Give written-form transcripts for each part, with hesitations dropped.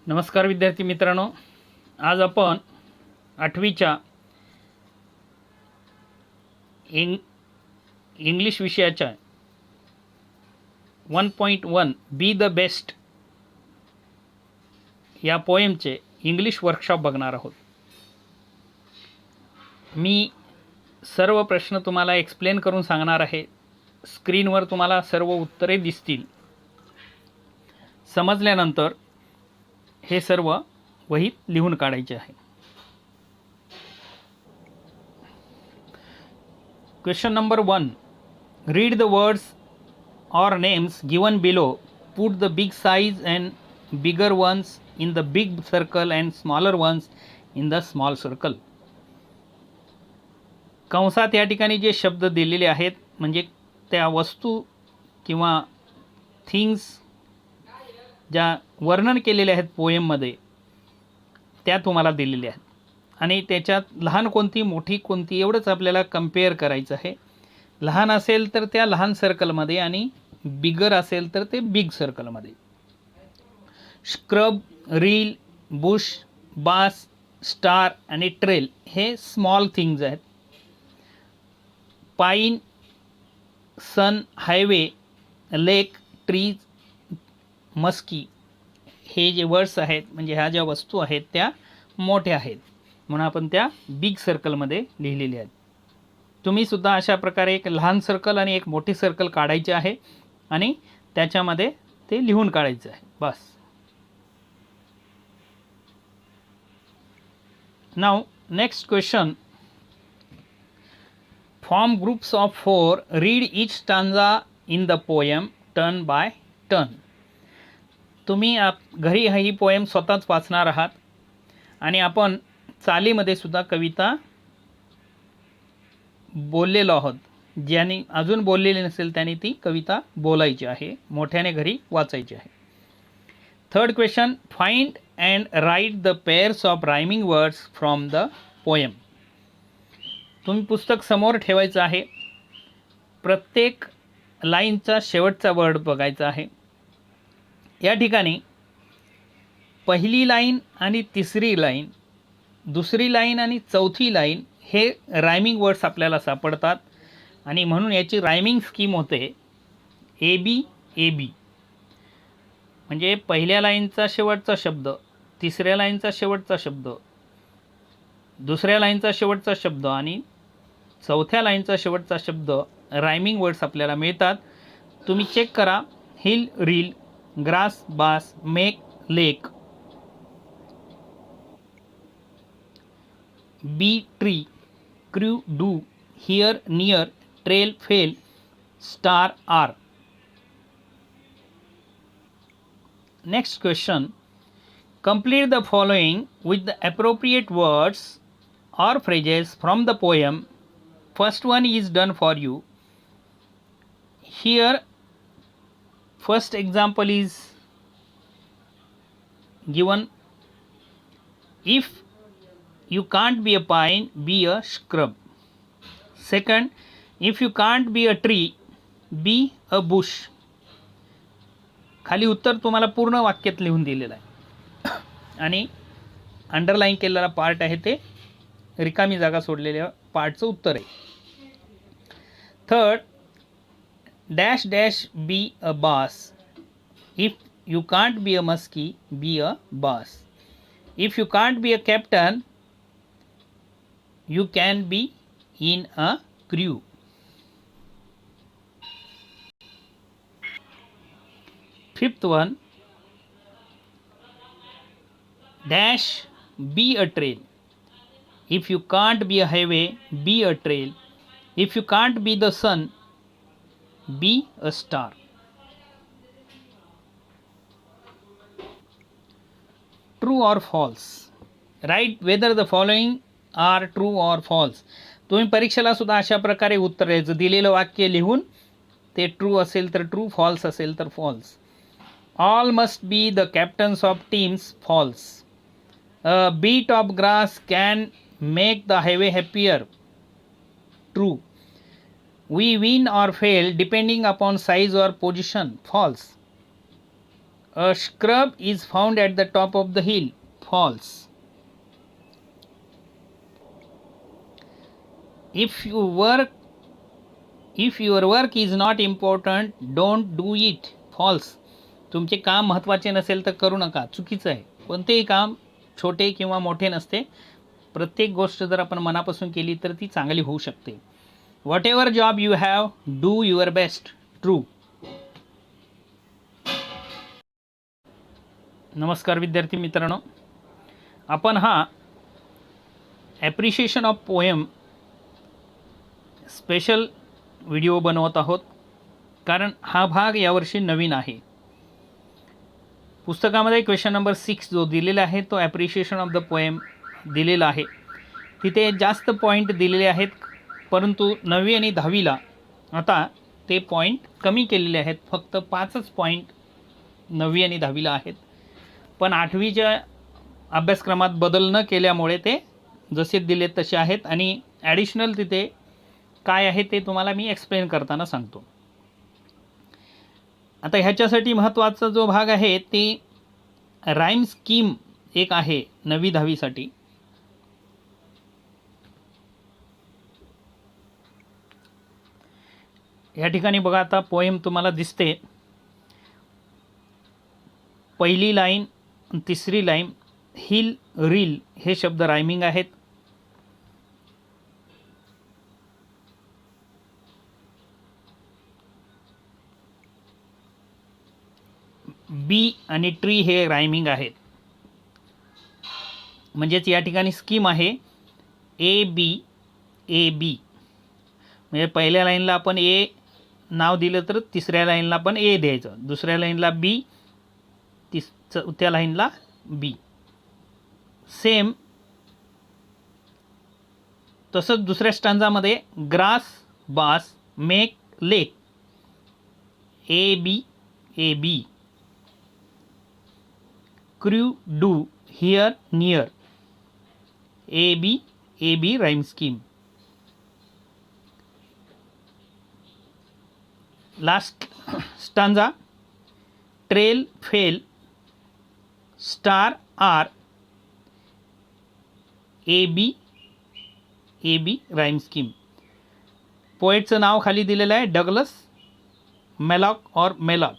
नमस्कार विद्यार्थी मित्रांनो, आज आपण 8वीच्या इंग्लिश विषयाच्या 1.1 बी द बेस्ट या पोएमचे इंग्लिश वर्कशॉप बघणार आहोत. मी सर्व प्रश्न तुम्हाला एक्सप्लेन करून सांगणार आहे. स्क्रीनवर तुम्हाला सर्व उत्तरे दिसतील. समजल्यानंतर हे सर्व वहीत लिहून काढायचे आहे. Question number 1. Read the words or names given below. Put the big size and bigger ones in the big circle and smaller ones in the small circle. कंसात या ठिकाणी जे शब्द दिलेले आहेत म्हणजे त्या वस्तू किंवा थिंग्स ज्या वर्णन केलेले आहेत पोएममध्ये त्या तुम्हाला दिलेल्या आहेत आणि त्याच्यात लहान कोणती मोठी कोणती एवढंच आपल्याला कंपेअर करायचं आहे. लहान असेल तर त्या लहान सर्कलमध्ये आणि बिगर असेल तर ते बिग सर्कलमध्ये. स्क्रब, रील, बुश, बास, स्टार आणि ट्रेल हे स्मॉल थिंग्ज आहेत. पाईन, सन, हायवे, लेक, ट्रीज, मस्की हे जे वर्ड्स आहेत म्हणजे ह्या ज्या वस्तू आहेत त्या मोठ्या आहेत म्हणून आपण त्या बिग सर्कलमध्ये लिहिलेल्या आहेत. तुम्हीसुद्धा अशा प्रकारे एक लहान सर्कल आणि एक मोठी सर्कल काढायचे आहे आणि त्याच्यामध्ये ते लिहून काढायचं आहे बस. नाव next question. Form groups of 4. Read each stanza in the poem turn by turn. तुम्ही घरी ही पोएम स्वतःच वाचणार आहात आणि आपण चालीमध्ये सुद्धा कविता बोललेलो आहोत. ज्यांनी अजून बोललेली नसेल त्यांनी ती कविता बोलायची आहे, मोठ्याने घरी वाचायची आहे. Third question. Find and write the pairs of rhyming words from the poem. तुम्ही पुस्तक समोर ठेवायचं आहे. प्रत्येक लाईनचा शेवटचा वर्ड बघायचा आहे. या ठिकाणी पहिली लाईन आणि तिसरी लाईन, दुसरी लाईन आणि चौथी लाईन हे रायमिंग वर्ड्स आपल्याला सापडतात आणि म्हणून याची रायमिंग स्कीम होते ए बी ए बी. म्हणजे पहिल्या लाईनचा शेवटचा शब्द, तिसऱ्या लाईनचा शेवटचा शब्द, दुसऱ्या लाईनचा शेवटचा शब्द आणि चौथ्या लाईनचा शेवटचा शब्द रायमिंग वर्ड्स आपल्याला मिळतात. तुम्ही चेक करा. Hill, rill, grass, bass, make, lake, bee, tree, crew, do, here, near, trail, fail, star, are. Next question. Complete the following with the appropriate words or phrases from the poem. First one is done for you. Here first example is given. If you can't be a pine, be a scrub. Second, if you can't be a tree, be a bush. खाली उत्तर तुम्हाला पूर्ण वाक्यात लिहून दिलेलं आहे आणि underline केलेला पार्ट आहे ते रिकामी जागा सोडलेल्या पार्टचं उत्तर आहे. Third, dash dash be a bass. If you can't be a muskie, be a bass. If you can't be a captain, you can be in a crew. Fifth one, dash be a trail. If you can't be a highway, be a trail. If you can't be the sun, be a star. True or false? Write whether the following are true or false. तुम्ही परीक्षेला सुद्धा अशा प्रकारे उत्तर द्यायचं. दिलेलं वाक्य लिहून ते ट्रू असेल तर ट्रू, फॉल्स असेल तर false. All must be the captains of teams, false. A bit of grass can make the highway happier, true. We win or fail depending upon size or position, false. A scrub is found at the top of the hill. False. If your work is not important don't do it. False. तुमचे काम महत्त्वाचे नसेल तर करू नका. चुकीचं आहे. कोणतेही काम छोटे किंवा मोठे नसते. प्रत्येक गोष्ट जर आपण मनापासून केली तर ती चांगली होऊ शकते. What ever job you have do your best. True. नमस्कार विद्यार्थी मित्रांनो, आपण हा appreciation of poem special video बनवत आहोत, कारण हा भाग यावर्षी नवीन आहे. पुस्तकामध्ये क्वेश्चन नंबर 6 जो दिलेला आहे तो ॲप्रिशिएशन ऑफ द पोएम दिलेला आहे. तिथे जास्त पॉईंट दिलेले आहेत, परंतु 9वी आणि 10वीला आता ते पॉईंट कमी केलेले आहेत. फक्त 5च पॉईंट 9वी आणि 10वीला आहेत. पण 8वीच्या अभ्यासक्रमात बदल न केल्यामुळे ते जसे दिले तसे आहेत आणि ॲडिशनल तिथे काय आहे ते तुम्हाला मी एक्सप्लेन करताना सांगतो. आता ह्याच्यासाठी महत्त्वाचा जो भाग आहे ते राईम स्कीम एक आहे 9वी 10वीसाठी. या ठिकाणी बघा, आता पोएम तुम्हाला दिसते. पहिली लाईन, तिसरी लाईन, हिल रील हे शब्द रायमिंग आहेत. बी आणि ट्री हे रायमिंग आहेत. म्हणजेच या ठिकाणी स्कीम आहे ए बी ए बी. म्हणजे पहिल्या लाईनला आपण ए नाव दिलं तर तिसऱ्या लाईनला पण ए द्यायचं, दुसऱ्या लाईनला बी, चौथ्या लाईनला बी. सेम तसंच दुसऱ्या स्टांजामध्ये grass bass make lake. A B A B. Crew dew here near. A B rhyme scheme. Last stanza trail fail star are. A B rhyme scheme. पोएटचं नाव खाली दिलेलं आहे डगलस मेलॉक और मेलॉक.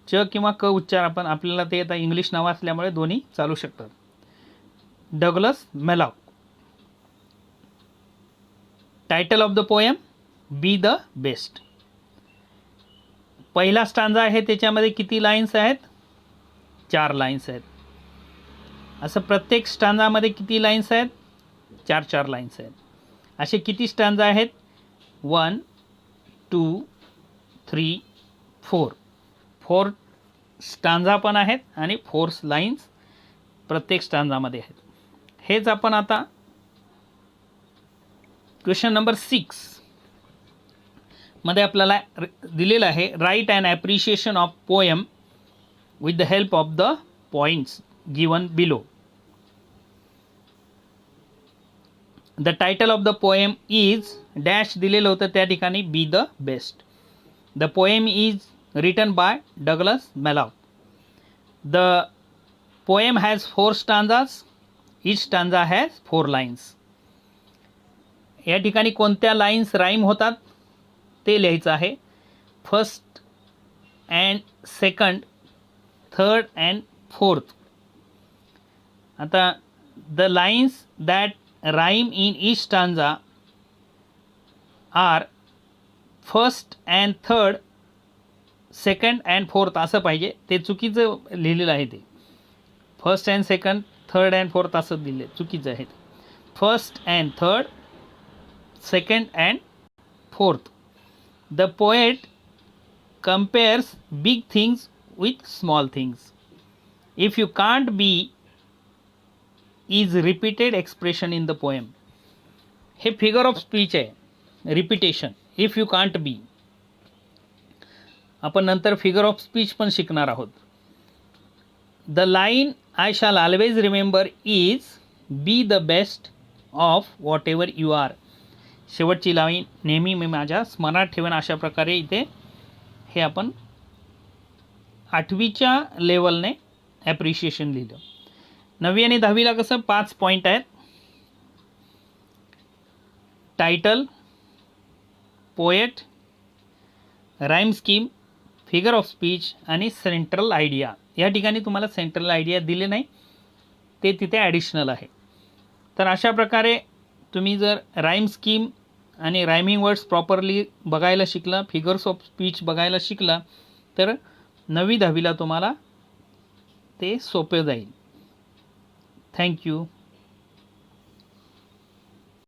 च किंवा क उच्चार आपण आपल्याला ते आता इंग्लिश नाव असल्यामुळे दोन्ही चालू शकतात. Douglas malloc. Title of the poem B the best. पहिला स्टांजा आहे त्याच्यामध्ये किती लाईन्स आहेत? 4 लाईन्स आहेत. असं प्रत्येक स्टांजामध्ये किती लाईन्स आहेत? 4 लाईन्स आहेत. असे किती स्टांजा आहेत? 1 2 3 4. 4 स्टांजा पण आहेत आणि 4 लाईन्स प्रत्येक स्टांजामध्ये आहेत. हेच आपण आता क्वेश्चन नंबर 6 मध्ये आपल्याला दिलेलं आहे. Write and appreciation of poem with the help of the points given below. The title of the poem is dash दिलेलं होतं त्या ठिकाणी be the best. The poem is written by Douglas Malloch. The poem has 4 stanzas. Each stanza has 4 lines. या ठिकाणी कोणत्या lines rhyme होतात ते लिहायचं आहे. First and second, third and fourth. आता the lines that rhyme in each stanza are first and third, second and fourth असं पाहिजे. ते चुकीचं लिहिलेलं आहे. ते first and second, third and fourth असं दिले, चुकीचं आहे. First and third, second and fourth. The poet compares big things with small things. If you can't be is repeated expression in the poem. हे फिगर ऑफ स्पीच आहे, repetition. If you can't be. आपण नंतर figure of speech पण शिकणार आहोत. The line I shall always remember is be the best of whatever you are. शेवटची line नेहमी मी माझ्या स्मरणात ठेवेन. अशा प्रकारे इथे हे आपण 8वीच्या लेवलने ॲप्रिशिएशन लिहिलं. 9वी आणि 10वीला कसं 5 पॉईंट आहेत. Title, poet, rhyme scheme, figure of speech आणि सेंट्रल आयडिया. या ठिकाणी तुम्हाला सेंट्रल आयडिया दिले नाही, ते तिथे ॲडिशनल आहे. तर अशा प्रकारे तुम्ही जर राईम स्कीम आणि रायमिंग वर्ड्स प्रॉपरली बघायला शिकला, फिगर्स ऑफ स्पीच बघायला शिकला, तर 9वी 10वीला तुम्हाला ते सोपे जाईल. थँक्यू.